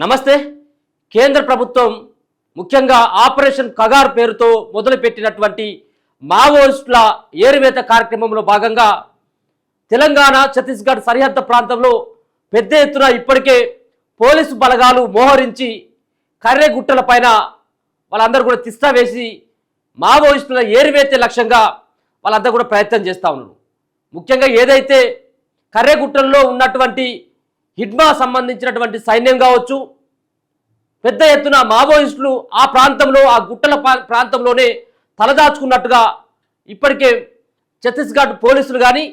నమస్తే. కేంద్ర ప్రభుత్వం ముఖ్యంగా ఆపరేషన్ కగార్ పేరుతో మొదలుపెట్టినటువంటి మావోయిస్టుల ఏరువేత కార్యక్రమంలో భాగంగా తెలంగాణ ఛత్తీస్గఢ్ సరిహద్దు ప్రాంతంలో పెద్ద ఎత్తున ఇప్పటికే పోలీసు బలగాలు మోహరించి కర్రెగుట్టల పైన వాళ్ళందరూ కూడా తిష్ట వేసి మావోయిస్టుల ఏరువేతే లక్ష్యంగా వాళ్ళందరూ కూడా ప్రయత్నం చేస్తూ ఉన్నారు. ముఖ్యంగా ఏదైతే కర్రెగుట్టల్లో ఉన్నటువంటి హిడ్మా సంబంధించినటువంటి సైన్యం కావచ్చు, పెద్ద ఎత్తున మావోయిస్టులు ఆ ప్రాంతంలో ఆ గుట్టల ప్రాంతంలోనే తలదాచుకున్నట్టుగా ఇప్పటికే ఛత్తీస్గఢ్ పోలీసులు కానీ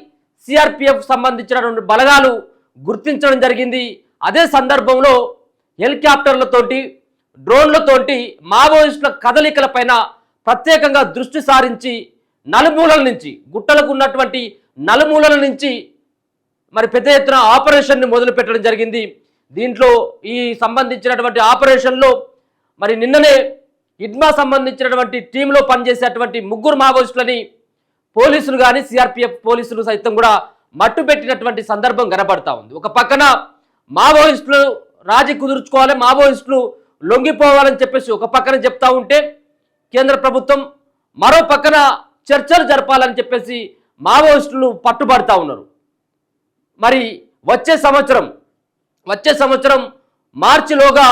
సిఆర్పిఎఫ్ సంబంధించినటువంటి బలగాలు గుర్తించడం జరిగింది. అదే సందర్భంలో హెలికాప్టర్లతోటి డ్రోన్లతోటి మావోయిస్టుల కదలికల పైన ప్రత్యేకంగా దృష్టి సారించి నలుమూలల నుంచి గుట్టలకు ఉన్నటువంటి నలుమూలల నుంచి మరి పెద్ద ఎత్తున ఆపరేషన్ని మొదలు పెట్టడం జరిగింది. దీంట్లో ఈ సంబంధించినటువంటి ఆపరేషన్లో మరి నిన్ననే హిడ్మా సంబంధించినటువంటి టీంలో పనిచేసేటువంటి ముగ్గురు మావోయిస్టులని పోలీసులు కానీ సిఆర్పిఎఫ్ పోలీసులు సైతం కూడా మట్టుపెట్టినటువంటి సందర్భం కనబడతా ఉంది. ఒక పక్కన మావోయిస్టులు రాజీ కుదుర్చుకోవాలి, మావోయిస్టులు లొంగిపోవాలని చెప్పేసి ఒక పక్కన చెప్తా ఉంటే కేంద్ర ప్రభుత్వం మరో పక్కన చర్చలు జరపాలని చెప్పేసి మావోయిస్టులు పట్టుబడతా ఉన్నారు. మరి వచ్చే సంవత్సరం మార్చిలోగా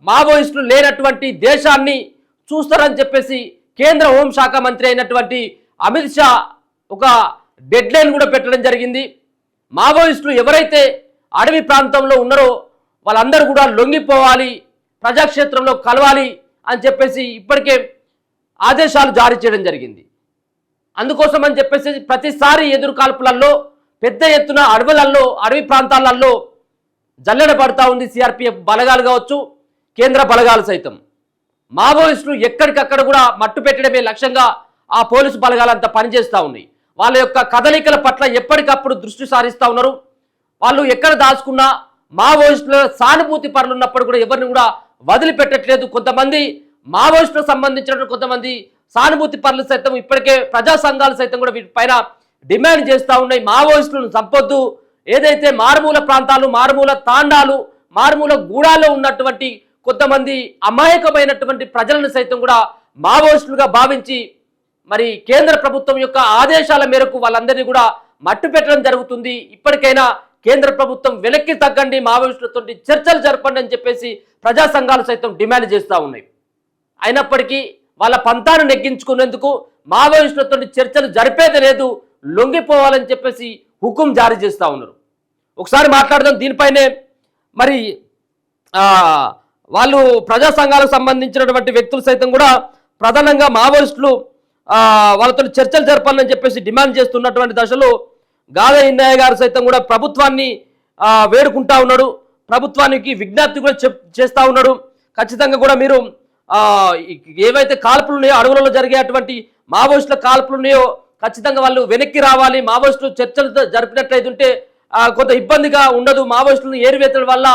మావోయిస్టులు లేనటువంటి దేశాన్ని చూస్తారని చెప్పేసి కేంద్ర హోంశాఖ మంత్రి అయినటువంటి అమిత్ షా ఒక డెడ్ లైన్ కూడా పెట్టడం జరిగింది. మావోయిస్టులు ఎవరైతే అడవి ప్రాంతంలో ఉన్నారో వాళ్ళందరూ కూడా లొంగిపోవాలి, ప్రజాక్షేత్రంలో కలవాలి అని చెప్పేసి ఇప్పటికే ఆదేశాలు జారీ చేయడం జరిగింది. అందుకోసం అని చెప్పేసి ప్రతిసారి ఎదురు కాల్పులలో పెద్ద ఎత్తున అడవి ప్రాంతాలలో జల్లెడ పడతా ఉంది సిఆర్పిఎఫ్ బలగాలు కావచ్చు, కేంద్ర బలగాలు సైతం. మావోయిస్టులు ఎక్కడికక్కడ కూడా మట్టు పెట్టడమే లక్ష్యంగా ఆ పోలీసు బలగాలంతా పనిచేస్తూ ఉన్నాయి. వాళ్ళ యొక్క కదలికల పట్ల ఎప్పటికప్పుడు దృష్టి సారిస్తూ ఉన్నారు. వాళ్ళు ఎక్కడ దాచుకున్నా మావోయిస్టుల సానుభూతి పరులు ఉన్నప్పుడు కూడా ఎవరిని కూడా వదిలిపెట్టట్లేదు. కొంతమంది మావోయిస్టులకు సంబంధించిన కొంతమంది సానుభూతి పరులు సైతం ఇప్పటికే ప్రజా సంఘాలు సైతం కూడా వీటిపైన డిమాండ్ చేస్తూ ఉన్నాయి. మావోయిస్టులను చంపొద్దు, ఏదైతే మారుమూల ప్రాంతాలు, మారుమూల తాండాలు, మారుమూల గూడాల్లో ఉన్నటువంటి కొంతమంది అమాయకమైనటువంటి ప్రజలను సైతం కూడా మావోయిస్టులుగా భావించి మరి కేంద్ర ప్రభుత్వం యొక్క ఆదేశాల మేరకు వాళ్ళందరినీ కూడా మట్టు పెట్టడం జరుగుతుంది. ఇప్పటికైనా కేంద్ర ప్రభుత్వం వెనక్కి తగ్గండి, మావోయిస్టులతో చర్చలు జరపండి అని చెప్పేసి ప్రజా సంఘాలు సైతం డిమాండ్ చేస్తూ ఉన్నాయి. అయినప్పటికీ వాళ్ళ పంతాను నెగ్గించుకునేందుకు మావోయిస్టులతో చర్చలు జరిపేది లేదు, లొంగిపోవాలని చెప్పేసి హుకుం జారీ చేస్తూ ఉన్నారు. ఒకసారి మాట్లాడదాం దీనిపైనే. మరి వాళ్ళు ప్రజా సంఘాలకు సంబంధించినటువంటి వ్యక్తులు సైతం కూడా ప్రధానంగా మావోయిస్టులు వాళ్ళతో చర్చలు జరపాలని చెప్పేసి డిమాండ్ చేస్తున్నటువంటి దశలో గాదా ఇన్నయ్య గారు సైతం కూడా ప్రభుత్వాన్ని వేడుకుంటా ఉన్నాడు, ప్రభుత్వానికి విజ్ఞప్తి కూడా చేస్తూ ఉన్నాడు. ఖచ్చితంగా కూడా మీరు ఏవైతే కాల్పులు ఉన్నాయో, అడవులలో జరిగేటువంటి మావోయిస్టుల కాల్పులు ఉన్నాయో ఖచ్చితంగా వాళ్ళు వెనక్కి రావాలి. మావోయిస్టులు చర్చలు జరిపినట్లయితే ఉంటే కొంత ఇబ్బందిగా ఉండదు. మావోయిస్టులను ఏరువేతల వల్ల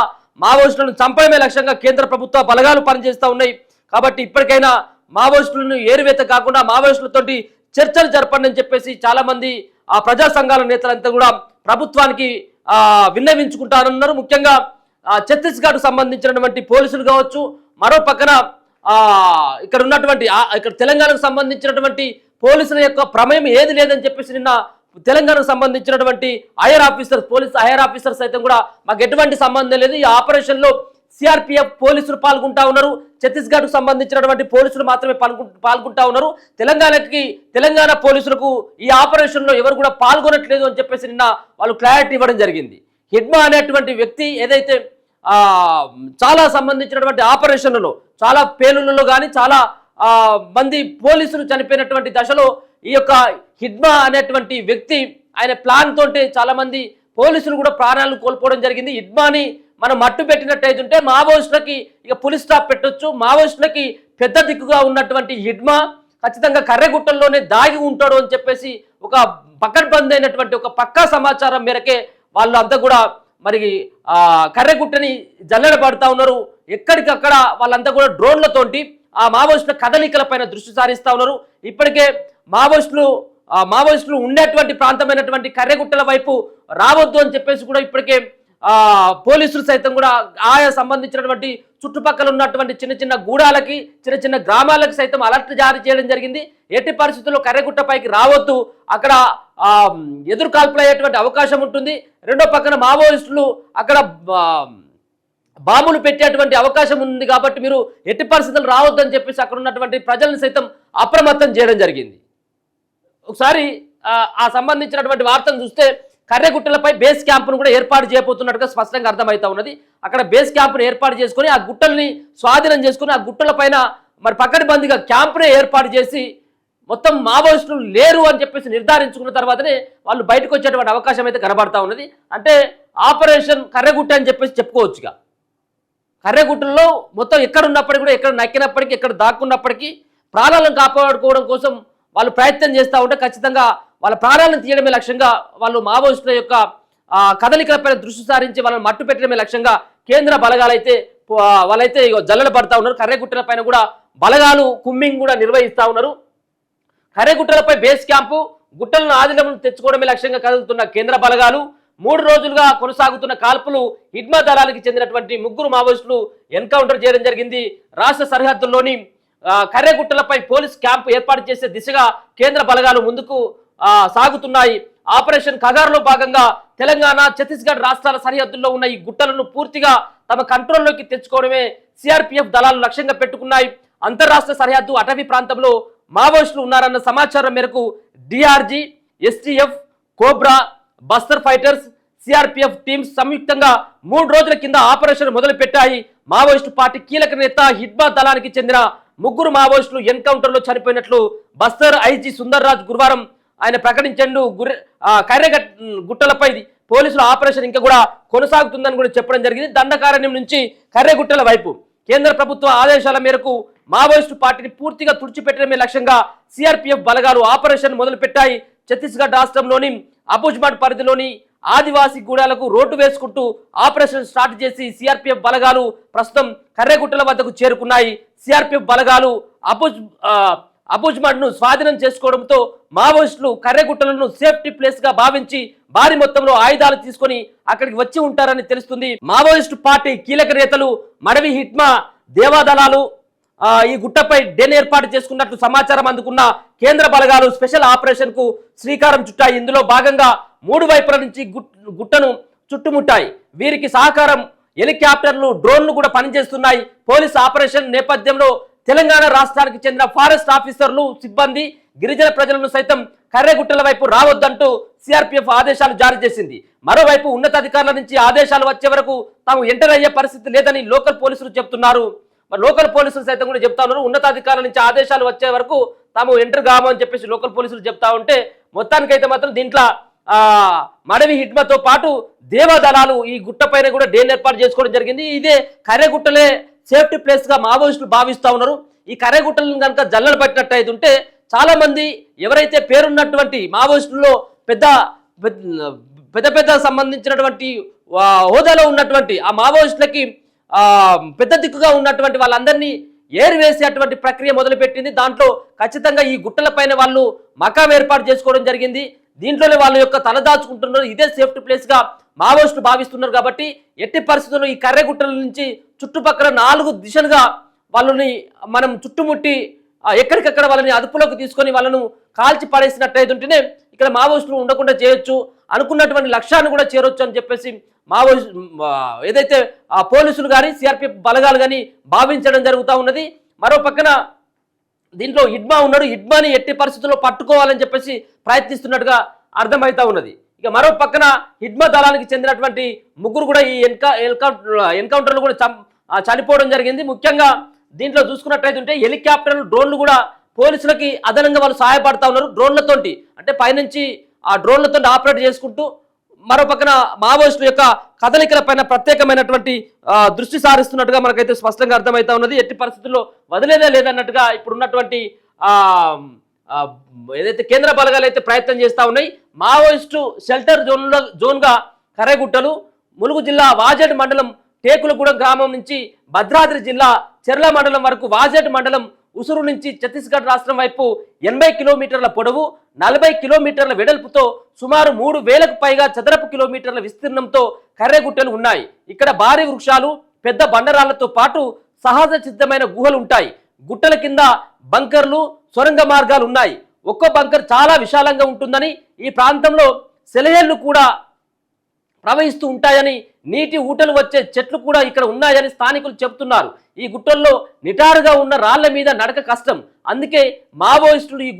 మావోయిస్టులను చంపడమే లక్ష్యంగా కేంద్ర ప్రభుత్వ బలగాలు పనిచేస్తూ ఉన్నాయి. కాబట్టి ఇప్పటికైనా మావోయిస్టులను ఏరువేత కాకుండా మావోయిస్టులతోటి చర్చలు జరపండి అని చెప్పేసి చాలా మంది ఆ ప్రజా సంఘాల నేతలంతా కూడా ప్రభుత్వానికి విన్నవించుకుంటారన్నారు. ముఖ్యంగా ఛత్తీస్గఢ్ సంబంధించినటువంటి పోలీసులు కావచ్చు, మరో పక్కన ఇక్కడ ఉన్నటువంటి ఇక్కడ తెలంగాణకు సంబంధించినటువంటి పోలీసుల యొక్క ప్రమేయం ఏది లేదని చెప్పేసి నిన్న తెలంగాణకు సంబంధించినటువంటి పోలీస్ హైయర్ ఆఫీసర్స్ సైతం కూడా మాకు ఎటువంటి సంబంధం లేదు, ఈ ఆపరేషన్లో సిఆర్పిఎఫ్ పోలీసులు పాల్గొంటా ఉన్నారు, ఛత్తీస్గఢ్కు సంబంధించినటువంటి పోలీసులు మాత్రమే పాల్గొంటా ఉన్నారు, తెలంగాణ పోలీసులకు ఈ ఆపరేషన్లో ఎవరు కూడా పాల్గొనట్లేదు అని చెప్పేసి నిన్న వాళ్ళు క్లారిటీ ఇవ్వడం జరిగింది. హిడ్మా అనేటువంటి వ్యక్తి ఏదైతే చాలా సంబంధించినటువంటి ఆపరేషన్లలో, చాలా పేలులలో కానీ చాలా మంది పోలీసులు చనిపోయినటువంటి దశలో ఈ యొక్క హిడ్మా అనేటువంటి వ్యక్తి ఆయన ప్లాన్ తోటే చాలా మంది పోలీసులు కూడా ప్రాణాలను కోల్పోవడం జరిగింది. హిడ్మాని మనం మట్టు పెట్టినట్టయితుంటే మావోయిస్టులకి ఇక పులి స్టాప్ పెట్టొచ్చు. మావోయిస్టులకి పెద్ద దిక్కుగా ఉన్నటువంటి హిడ్మా ఖచ్చితంగా కర్రెగుట్టల్లోనే దాగి ఉంటాడు అని చెప్పేసి ఒక పకడ్బందీ అయినటువంటి ఒక పక్కా సమాచారం మేరకే వాళ్ళు అంతా కూడా మరి కర్రెగుట్టని జల్లెడ పడుతూ ఉన్నారు. ఎక్కడికక్కడ వాళ్ళంతా కూడా డ్రోన్లతోటి ఆ మావోయిస్టుల కదలికల పైన దృష్టి సారిస్తూ ఉన్నారు. ఇప్పటికే మావోయిస్టులు ఉండేటువంటి ప్రాంతమైనటువంటి కర్రెగుట్టల వైపు రావద్దు అని చెప్పేసి కూడా ఇప్పటికే పోలీసులు సైతం కూడా ఆయా సంబంధించినటువంటి చుట్టుపక్కల ఉన్నటువంటి చిన్న చిన్న గూడాలకి చిన్న చిన్న గ్రామాలకు సైతం అలర్ట్ జారీ చేయడం జరిగింది. ఎట్టి పరిస్థితుల్లో కర్రెగుట్టపైకి రావద్దు, అక్కడ ఎదురు కాల్పులు అయ్యేటువంటి అవకాశం ఉంటుంది. రెండో పక్కన మావోయిస్టులు అక్కడ బాంబులు పెట్టేటువంటి అవకాశం ఉంది కాబట్టి మీరు ఎట్టి పరిస్థితులు రావద్దని చెప్పేసి అక్కడ ఉన్నటువంటి ప్రజలను సైతం అప్రమత్తం చేయడం జరిగింది. ఒకసారి ఆ సంబంధించినటువంటి వార్తను చూస్తే కర్రెగుట్టలపై బేస్ క్యాంపును కూడా ఏర్పాటు చేయబోతున్నట్టుగా స్పష్టంగా అర్థమవుతా ఉన్నది. అక్కడ బేస్ క్యాంపును ఏర్పాటు చేసుకొని ఆ గుట్టల్ని స్వాధీనం చేసుకుని ఆ గుట్టల పైన మరి పకడ్బందీగా క్యాంపునే ఏర్పాటు చేసి మొత్తం మావోయిస్టులు లేరు అని చెప్పేసి నిర్ధారించుకున్న తర్వాతనే వాళ్ళు బయటకు వచ్చేటువంటి అవకాశం అయితే కనబడతా ఉన్నది. అంటే ఆపరేషన్ కర్రెగుట్ట అని చెప్పేసి చెప్పుకోవచ్చుగా. కర్రెగుట్టల్లో మొత్తం ఎక్కడ ఉన్నప్పటికీ కూడా ఎక్కడ నక్కినప్పటికీ ఎక్కడ దాక్కున్నప్పటికీ ప్రాణాలను కాపాడుకోవడం కోసం వాళ్ళు ప్రయత్నం చేస్తూ ఉంటే ఖచ్చితంగా వాళ్ళ ప్రాణాలను తీయడమే లక్ష్యంగా వాళ్ళు మావోయిస్టుల యొక్క కదలికలపైన దృష్టి సారించి వాళ్ళని మట్టు పెట్టడమే లక్ష్యంగా కేంద్ర బలగాలైతే వాళ్ళైతే జల్లెడ పడతా ఉన్నారు. కర్రెగుట్టల పైన కూడా బలగాలు కుమ్మింగ్ కూడా నిర్వహిస్తూ ఉన్నారు. కర్రెగుట్టలపై బేస్ క్యాంపు గుట్టలను ఆధీనంలో తెచ్చుకోవడమే లక్ష్యంగా కదులుతున్న కేంద్ర బలగాలు 3 రోజులుగా కొనసాగుతున్న కాల్పులు హిడ్మా దళానికి చెందినటువంటి 3 మావోయిస్టులు ఎన్కౌంటర్ చేయడం జరిగింది. రాష్ట్ర సరిహద్దుల్లోని కర్రెగుట్టలపై పోలీస్ క్యాంపు ఏర్పాటు చేసే దిశగా కేంద్ర బలగాలు ముందుకు సాగుతున్నాయి. ఆపరేషన్ కగార్లో భాగంగా తెలంగాణ ఛత్తీస్గఢ్ రాష్ట్రాల సరిహద్దుల్లో ఉన్న ఈ గుట్టలను పూర్తిగా తమ కంట్రోల్లోకి తెచ్చుకోవడమే సిఆర్పిఎఫ్ దళాలు లక్ష్యంగా పెట్టుకున్నాయి. అంతర్రాష్ట్ర సరిహద్దు అటవీ ప్రాంతంలో మావోయిస్టులు ఉన్నారన్న సమాచారం మేరకు DRG, STF, cobra, Bastar fighters, CRPF teams సంయుక్తంగా 3 రోజుల కింద ఆపరేషన్ మొదలు పెట్టాయి. మావోయిస్టు పార్టీ కీలక నేత హిడ్మా దళానికి చెందిన 3 మావోయిస్టులు ఎన్కౌంటర్లో చనిపోయినట్లు బస్తర్ ఐజీ సుందర్ రాజ్ గురువారం ఆయన ప్రకటించండు. గుట్టలపై పోలీసుల ఆపరేషన్ ఇంకా కూడా కొనసాగుతుందని కూడా చెప్పడం జరిగింది. దండకారణ్యం నుంచి కర్రెగుట్టల వైపు కేంద్ర ప్రభుత్వ ఆదేశాల మేరకు మావోయిస్టు పార్టీని పూర్తిగా తుడిచిపెట్టడమే లక్ష్యంగా సిఆర్పిఎఫ్ బలగాలు ఆపరేషన్ మొదలుపెట్టాయి. ఛత్తీస్గఢ్ రాష్ట్రంలోని అబుజ్మాడ్ పరిధిలోని ఆదివాసీ గూడాలకు రోడ్డు వేసుకుంటూ ఆపరేషన్ స్టార్ట్ చేసి సిఆర్పిఎఫ్ బలగాలు ప్రస్తుతం కర్రెగుట్టల వద్దకు చేరుకున్నాయి. సిఆర్పిఎఫ్ బలగాలు అబుజ్మాడ్ను స్వాధీనం చేసుకోవడంతో మావోయిస్టులు కర్రెగుట్టలను సేఫ్టీ ప్లేస్ గా భావించి భారీ మొత్తంలో ఆయుధాలు తీసుకొని అక్కడికి వచ్చి ఉంటారని తెలుస్తుంది. మావోయిస్టు పార్టీ కీలక నేతలు మడవి హిడ్మా దేవాదళాలు ఈ గుట్టపై డెన్ ఏర్పాటు చేసుకున్నట్లు సమాచారం అందుకున్న కేంద్ర బలగాలు స్పెషల్ ఆపరేషన్ కు శ్రీకారం చుట్టాయి. ఇందులో భాగంగా 3 వైపుల నుంచి గుట్టను చుట్టుముట్టాయి. వీరికి సహకారం హెలికాప్టర్లు, డ్రోన్లు కూడా పనిచేస్తున్నాయి. పోలీస్ ఆపరేషన్ నేపథ్యంలో తెలంగాణ రాష్ట్రానికి చెందిన ఫారెస్ట్ ఆఫీసర్లు, సిబ్బంది, గిరిజన ప్రజలను సైతం కర్రెగుట్టల వైపు రావద్దంటూ సిఆర్పిఎఫ్ ఆదేశాలు జారీ చేసింది. మరోవైపు ఉన్నతాధికారుల నుంచి ఆదేశాలు వచ్చే వరకు తాము ఎంటర్ అయ్యే పరిస్థితి లేదని లోకల్ పోలీసులు చెప్తున్నారు. లోకల్ పోలీసులు సైతం కూడా చెప్తా ఉన్నారు. ఉన్నతాధికారుల నుంచి ఆదేశాలు వచ్చే వరకు తాము ఎంటర్ కామని చెప్పేసి లోకల్ పోలీసులు చెప్తా ఉంటే మొత్తానికైతే మాత్రం దీంట్లో మడవి హిడ్మాతో పాటు దేవదళాలు ఈ గుట్ట పైన కూడా డేన్ ఏర్పాటు చేసుకోవడం జరిగింది. ఇదే కర్రెగుట్టలే సేఫ్టీ ప్లేస్ గా మావోయిస్టులు భావిస్తూ ఉన్నారు. ఈ కర్రెగుట్టలను కనుక జల్లెడ పట్టినట్టు ఉంటే చాలా మంది ఎవరైతే పేరున్నటువంటి మావోయిస్టుల్లో పెద్ద పెద్ద సంబంధించినటువంటి హోదాలో ఉన్నటువంటి ఆ మావోయిస్టులకి పెద్ద దిక్కుగా ఉన్నటువంటి వాళ్ళందరినీ ఏరివేసేటువంటి ప్రక్రియ మొదలుపెట్టింది. దాంట్లో ఖచ్చితంగా ఈ గుట్టల పైన వాళ్ళు మకాం ఏర్పాటు చేసుకోవడం జరిగింది. దీంట్లోనే వాళ్ళ యొక్క తలదాచుకుంటున్నారు. ఇదే సేఫ్టీ ప్లేస్ గా మావోయిస్టులు భావిస్తున్నారు. కాబట్టి ఎట్టి పరిస్థితుల్లో ఈ కర్రెగుట్టల నుంచి చుట్టుపక్కల 4 దిశలుగా వాళ్ళని మనం చుట్టుముట్టి ఎక్కడికక్కడ వాళ్ళని అదుపులోకి తీసుకొని వాళ్ళను కాల్చి పడేసినట్టయితుంటేనే ఇక్కడ మావోయిస్టులు ఉండకుండా చేయొచ్చు, అనుకున్నటువంటి లక్ష్యాన్ని కూడా చేరొచ్చు అని చెప్పేసి మావోయిస్ట్ ఏదైతే పోలీసులు కానీ సిఆర్పిఎఫ్ బలగాలు కానీ భావించడం జరుగుతూ ఉన్నది. మరో పక్కన దీంట్లో హిడ్మా ఉన్నాడు. హిడ్మాని ఎట్టి పరిస్థితుల్లో పట్టుకోవాలని చెప్పేసి ప్రయత్నిస్తున్నట్టుగా అర్థమవుతా ఉన్నది. ఇక మరో పక్కన హిడ్మా దళానికి చెందినటువంటి 3 కూడా ఈ ఎన్కౌంటర్లు కూడా చనిపోవడం జరిగింది. ముఖ్యంగా దీంట్లో చూసుకున్నట్లయితే హెలికాప్టర్లు, డ్రోన్లు కూడా పోలీసులకి అదనంగా వాళ్ళు సహాయపడతా ఉన్నారు. డ్రోన్లతోటి అంటే పైనుంచి ఆ డ్రోన్లతో ఆపరేట్ చేసుకుంటూ మరో పక్కన మావోయిస్టుల యొక్క కదలికల పైన ప్రత్యేకమైనటువంటి దృష్టి సారిస్తున్నట్టుగా మనకైతే స్పష్టంగా అర్థమవుతా ఉన్నది. ఎట్టి పరిస్థితుల్లో వదిలేదే లేదన్నట్టుగా ఇప్పుడున్నటువంటి ఏదైతే కేంద్ర బలగాలు అయితే ప్రయత్నం చేస్తూ ఉన్నాయి. మావోయిస్టు షెల్టర్ జోన్గా కర్రెగుట్టలు, ములుగు జిల్లా వాజేడ్ మండలం టేకులగూడెం గ్రామం నుంచి భద్రాద్రి జిల్లా చెర్ల మండలం వరకు వాజేడ్ మండలం ఉసురు నుంచి ఛత్తీస్గఢ్ రాష్ట్రం వైపు 80 కిలోమీటర్ల పొడవు, 40 కిలోమీటర్ల వెడల్పుతో సుమారు 3000కు పైగా చదరపు కిలోమీటర్ల విస్తీర్ణంతో కర్రెగుట్టలు ఉన్నాయి. ఇక్కడ భారీ వృక్షాలు, పెద్ద బండరాళ్లతో పాటు సహజ సిద్ధమైన గుహలు ఉంటాయి. గుట్టల కింద బంకర్లు, సొరంగ మార్గాలు ఉన్నాయి. ఒక్కో బంకర్ చాలా విశాలంగా ఉంటుందని, ఈ ప్రాంతంలో సెలయేళ్లు కూడా ప్రవహిస్తూ ఉంటాయని, నీటి ఊటలు వచ్చే చెట్లు కూడా ఇక్కడ ఉన్నాయని స్థానికులు చెబుతున్నారు. ఈ గుట్టల్లో నిటారుగా ఉన్న రాళ్ల మీద నడక కష్టం. అందుకే మావోయిస్టులు ఈ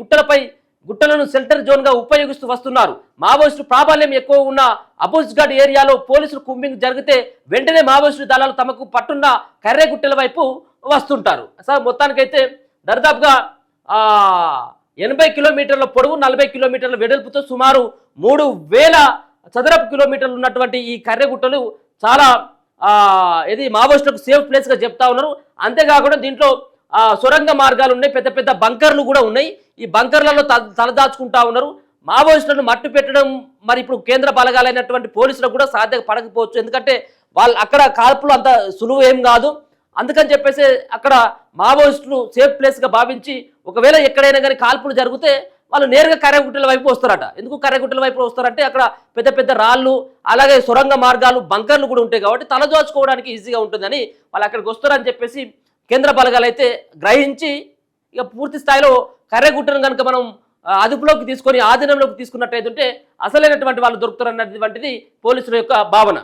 గుట్టలను షెల్టర్ జోన్ గా ఉపయోగిస్తూ వస్తున్నారు. మావోయిస్టు ప్రాబల్యం ఎక్కువ ఉన్న అబుజ్గఢ్ ఏరియాలో పోలీసులు కుంబింగ్ జరిగితే వెంటనే మావోయిస్టు దళాలు తమకు పట్టున్న కర్రెగుట్టల వైపు వస్తుంటారు. అసలు మొత్తానికైతే దర్దాపుగా 80 కిలోమీటర్ల పొడవు, 40 కిలోమీటర్ల వెడల్పుతో సుమారు 3000 చదరపు కిలోమీటర్లు ఉన్నటువంటి ఈ కర్రెగుట్టలు చాలా ఇది మావోయిస్టులకు సేఫ్ ప్లేస్ గా చెప్తా ఉన్నారు. అంతేకాకుండా దీంట్లో సొరంగ మార్గాలు ఉన్నాయి, పెద్ద పెద్ద బంకర్లు కూడా ఉన్నాయి. ఈ బంకర్లలో తలదాచుకుంటా ఉన్నారు. మావోయిస్టులను మట్టు పెట్టడం మరి ఇప్పుడు కేంద్ర బలగాలైనటువంటి పోలీసులకు కూడా సాధ్యం పడకపోవచ్చు. ఎందుకంటే వాళ్ళు అక్కడ కాల్పులు అంత సులువు ఏం కాదు. అందుకని చెప్పేసి అక్కడ మావోయిస్టులు సేఫ్ ప్లేస్ గా భావించి ఒకవేళ ఎక్కడైనా కానీ కాల్పులు జరిగితే వాళ్ళు నేరుగా కర్రెగుట్టల వైపు వస్తారట. ఎందుకు కర్రెగుట్టల వైపు వస్తారంటే అక్కడ పెద్ద పెద్ద రాళ్ళు, అలాగే సొరంగ మార్గాలు, బంకర్లు కూడా ఉంటాయి కాబట్టి తలదోచుకోవడానికి ఈజీగా ఉంటుందని వాళ్ళు అక్కడికి వస్తారని చెప్పేసి కేంద్ర బలగాలు అయితే గ్రహించి ఇక పూర్తి స్థాయిలో కర్రెగుట్టను కనుక మనం అదుపులోకి తీసుకొని ఆధీనంలోకి తీసుకున్నట్టయితే అసలైనటువంటి వాళ్ళు దొరుకుతారన్నటువంటిది పోలీసుల యొక్క భావన.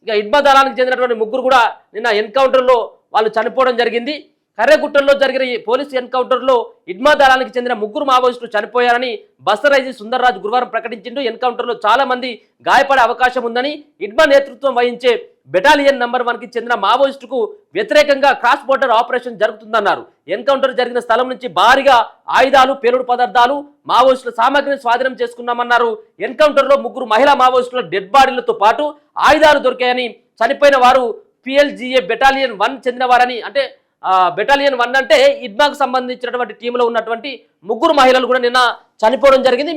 ఇక ఇడ్మా దళానికి చెందినటువంటి ముగ్గురు కూడా నిన్న ఎన్కౌంటర్లో వాళ్ళు చనిపోవడం జరిగింది. కర్రెగుట్టల్లో జరిగిన ఈ పోలీసు ఎన్కౌంటర్లో ఇడ్మా దళానికి చెందిన ముగ్గురు మావోయిస్టులు చనిపోయారని బస్తర్ ఐజీ సుందర్రాజ్ గురువారం ప్రకటించిండు. ఎన్కౌంటర్లో చాలా మంది గాయపడే అవకాశం ఉందని, ఇడ్మా నేతృత్వం వహించే బెటాలియన్ నంబర్ 1కి చెందిన మావోయిస్టుకు వ్యతిరేకంగా క్రాస్ బోర్డర్ ఆపరేషన్ జరుగుతుందన్నారు. ఎన్కౌంటర్ జరిగిన స్థలం నుంచి భారీగా ఆయుధాలు, పేలుడు పదార్థాలు, మావోయిస్టుల సామాగ్రిని స్వాధీనం చేసుకున్నామన్నారు. ఎన్కౌంటర్లో ముగ్గురు మహిళా మావోయిస్టుల డెడ్ బాడీలతో పాటు ఆయుధాలు దొరికాయని, చనిపోయిన వారు PLGA బెటాలియన్ 1 చెందినవారని, అంటే బెటాలియన్ 1 అంటే ఇడ్మాకు సంబంధించినటువంటి టీంలో ఉన్నటువంటి ముగ్గురు మహిళలు కూడా నిన్న చనిపోవడం జరిగింది.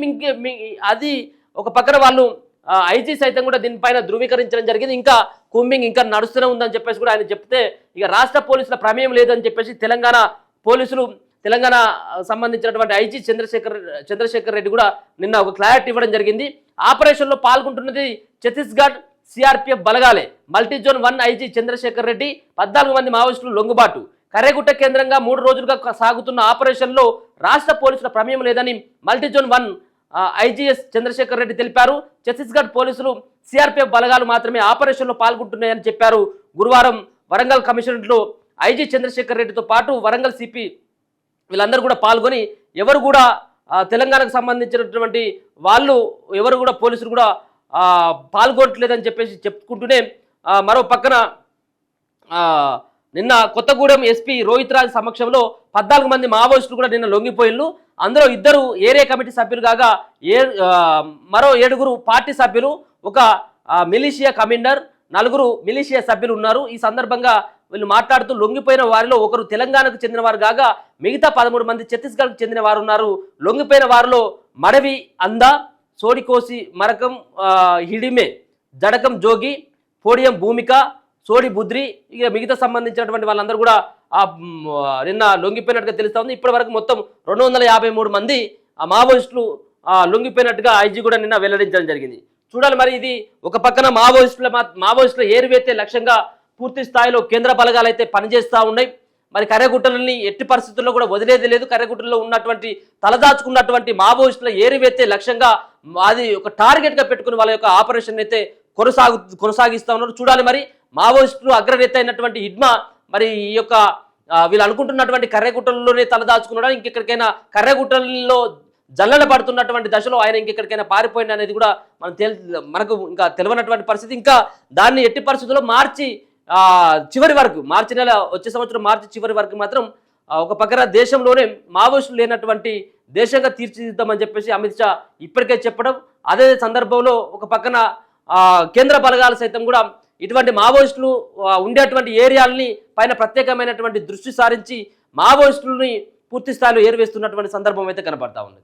అది ఒక పక్కన వాళ్ళు ఐజీ సైతం కూడా దీనిపైన ధృవీకరించడం జరిగింది. ఇంకా కూంబింగ్ ఇంకా నడుస్తూనే ఉందని చెప్పేసి కూడా ఆయన చెప్తే ఇక రాష్ట్ర పోలీసుల ప్రమేయం లేదని చెప్పేసి తెలంగాణ పోలీసులు, తెలంగాణ సంబంధించినటువంటి ఐజీ చంద్రశేఖర్ రెడ్డి కూడా నిన్న ఒక క్లారిటీ ఇవ్వడం జరిగింది. ఆపరేషన్లో పాల్గొంటున్నది ఛత్తీస్గఢ్ సిఆర్పిఎఫ్ బలగాలే. మల్టీజోన్ 1 ఐజీ చంద్రశేఖర్ రెడ్డి 14 మంది మావోయిస్టులు లొంగుబాటు. కర్రెగుట్ట కేంద్రంగా 3 రోజులుగా సాగుతున్న ఆపరేషన్లో రాష్ట్ర పోలీసుల ప్రమేయం లేదని మల్టీజోన్ 1 ఐజీఎస్ చంద్రశేఖర్ రెడ్డి తెలిపారు. ఛత్తీస్గఢ్ పోలీసులు, సిఆర్పిఎఫ్ బలగాలు మాత్రమే ఆపరేషన్లో పాల్గొంటున్నాయని చెప్పారు. గురువారం వరంగల్ కమిషనరేట్లో ఐజీ చంద్రశేఖర్ రెడ్డితో పాటు వరంగల్ సిపి వీళ్ళందరూ కూడా పాల్గొని ఎవరు కూడా తెలంగాణకు సంబంధించినటువంటి వాళ్ళు ఎవరు కూడా పోలీసులు కూడా పాల్గొనట్లేదని చెప్పేసి చెప్పుకుంటూనే మరో పక్కన నిన్న కొత్తగూడెం ఎస్పీ రోహిత్ రాజ్ సమక్షంలో 14 మంది మావోయిస్టులు కూడా నిన్న లొంగిపోయిళ్ళు. అందులో 2 ఏరియా కమిటీ సభ్యులు కాగా మరో 7 పార్టీ సభ్యులు, ఒక మిలిషియా కమాండర్, 4 మిలిషియా సభ్యులు ఉన్నారు. ఈ సందర్భంగా వీళ్ళు మాట్లాడుతూ లొంగిపోయిన వారిలో ఒకరు తెలంగాణకు చెందిన వారు కాగా మిగతా 13 మంది ఛత్తీస్గఢ్కు చెందిన వారు ఉన్నారు. లొంగిపోయిన వారిలో మడవి అంద, సోడికోసి మరకం హిడిమే, జడకం జోగి, పోడియం భూమిక, సోడి బుద్రి, ఇక మిగతా సంబంధించినటువంటి వాళ్ళందరూ కూడా నిన్న లొంగిపోయినట్టుగా తెలుస్తా ఉంది. ఇప్పటి వరకు మొత్తం 253 మంది మావోయిస్టులు లొంగిపోయినట్టుగా ఐజీ కూడా నిన్న వెల్లడించడం జరిగింది. చూడాలి మరి ఇది ఒక పక్కన మావోయిస్టుల ఏరువేతే లక్ష్యంగా పూర్తి స్థాయిలో కేంద్ర బలగాలు అయితే పనిచేస్తూ ఉన్నాయి. మరి కర్రెగుట్టలని ఎట్టి పరిస్థితుల్లో కూడా వదిలేది లేదు. కర్రెగుట్టలో ఉన్నటువంటి తలదాచుకున్నటువంటి మావోయిస్టుల ఏరివేతే లక్ష్యంగా అది ఒక టార్గెట్గా పెట్టుకుని వాళ్ళ యొక్క ఆపరేషన్ అయితే కొనసాగిస్తూ ఉన్నారు. చూడాలి మరి మావోయిస్టులు అగ్రనేత అయినటువంటి ఇడ్మా మరి ఈ యొక్క వీళ్ళు అనుకుంటున్నటువంటి కర్రెగుట్టల్లోనే తలదాచుకున్నాడా, ఇంకెక్కడికైనా కర్రెగుట్టల్లో జల్లెడ పడుతున్నటువంటి దశలో ఆయన ఇంకెక్కడికైనా పారిపోయింది అనేది కూడా మనకు ఇంకా తెలియనటువంటి పరిస్థితి. ఇంకా దాన్ని ఎట్టి పరిస్థితుల్లో మార్చి చివరి వరకు, మార్చి నెల వచ్చే సంవత్సరం మార్చి చివరి వరకు మాత్రం ఒక పక్కన దేశంలోనే మావోయిస్టులు లేనటువంటి దేశంగా తీర్చిదిద్దామని చెప్పేసి అమిత్ షా ఇప్పటికే చెప్పడం, అదే సందర్భంలో ఒక పక్కన కేంద్ర బలగాలు సైతం కూడా ఇటువంటి మావోయిస్టులు ఉండేటువంటి ఏరియాలని పైన ప్రత్యేకమైనటువంటి దృష్టి సారించి మావోయిస్టులని పూర్తి స్థాయిలో ఏరివేస్తున్నటువంటి సందర్భం అయితే కనపడతా ఉన్నది.